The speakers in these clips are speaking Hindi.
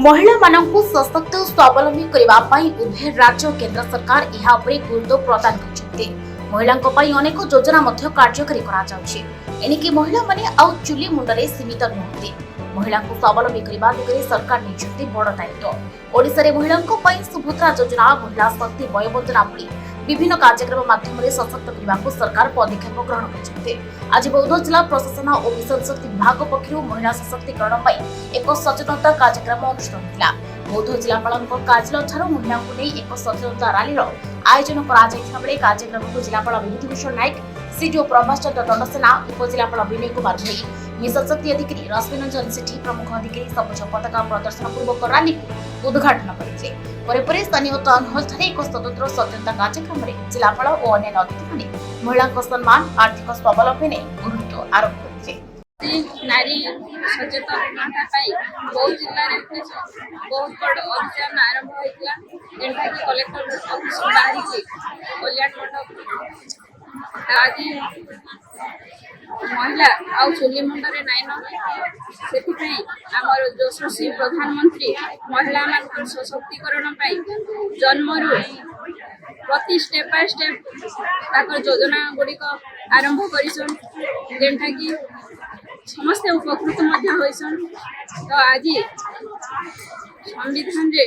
महिला मानकु सशक्त स्वावलंबी करबा पई उभय राज्य और केंद्र सरकार इहा उपरे गुरुत्व प्रदान करछथि। महिलांको पई अनेक योजना मध्ये कार्यकारी करा जाउछि। एनिकि महिला माने आउ चुली मुंडरे सीमित नहुति। महिलांको स्वावलंबी करबा दिगरे सरकार निजुक्ति बड़ दायित्व। ओडिसा रे महिलांको पई सुभद्रा योजना, महिला शक्ति वयोबंधना भली विभिन्न कार्यक्रम माध्यम सशक्त करने सरकार पदक्षेप ग्रहण कर। आज बौद्ध जिला प्रशासन और मिशन शक्ति विभाग पक्ष महिला सशक्तिकरण एक सचेतनता कार्यक्रम अनुष्ठित होता। बौद्ध जिलापाल कार्यालय महिला को नहीं एक सचेतनता रैली आयोजन कर कार्यक्रम को जिलापाल विभूतिभूषण नायक, सीडीओ प्रभास चंद्र दंडसेना, उपजिलापाल विनय कुमार भई, मिशन शक्ति अधिकारी रश्मि रंजन सेठी प्रमुख अधिकारी सबुज पताका प्रदर्शन पूर्वक रैली को उद्घाटन करते। स्थानीय टाउन हॉल एक स्वतंत्र सचेतनता कार्यक्रम में जिलापाल और अन्य अतिथि महिला सम्मान आर्थिक स्वावलंबी ने गुरुत्व आरोप करते। नारी सचेतनता बौद्ध जिले में बहुत बड़ अभियान आरंभ होता जेनटा कि कलेक्टर ऑफिस बाहरी कल्याण मंडप आज महिला आउ चुली मुंडरे नाइन से आमर यशस्वी प्रधानमंत्री महिला मान सशक्तिकरण जन्मरू प्रति स्टेप बाय स्टेप योजना गुड़िक आरंभ करिसन जेनटा कि समस्ते उपकृत होइसन। तो आज संविधान रे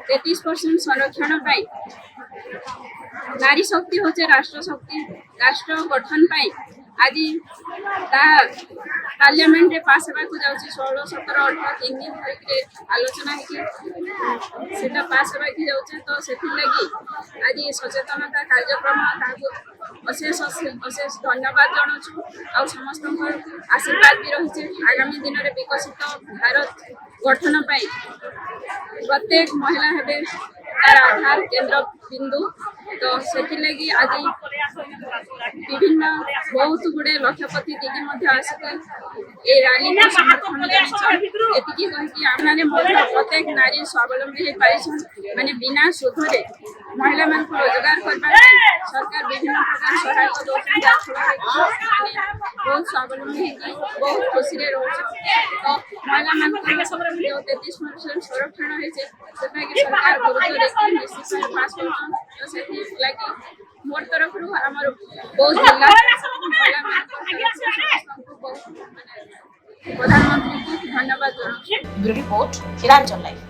33% संरक्षण पाई नारी शक्ति होचे राष्ट्र शक्ति। राष्ट्र गठन पाई आज पार्लियामेंट रे पास हेबाकु जाउछि 16 17 18 3 दिन धरि आलोचना है सेटा पास हेबाकु जाउछि। तो सेथि लागि आज सचेतनता कार्यक्रम ताकु अशेष अशेष धन्यवाद जनाउछु। आ समस्त आशीर्वाद भी रही। आगामी दिन में विकसित भारत गठन पाई प्रत्येक महिला हेबे तार आधार केंद्र बिंदु। तो से आज विभिन्न बहुत गुड़े लक्षपति दीदी आसिक रैली को समर्थन कही प्रत्येक नारी स्वावलंबी हो पारी माने बिना सुधरे महिला मान को रोजगार करने सरकार विभिन्न प्रकार सहायता दौरान बहुत स्वावलंबी बहुत खुशी रोचे। तो महिला मान 33% संरक्षण होती सरकार गुरुत्व पास कर मोर तरफ बहुत जिला प्रधानमंत्री को धन्यवाद। ब्यूरो रिपोर्ट हिरांचल लाइव।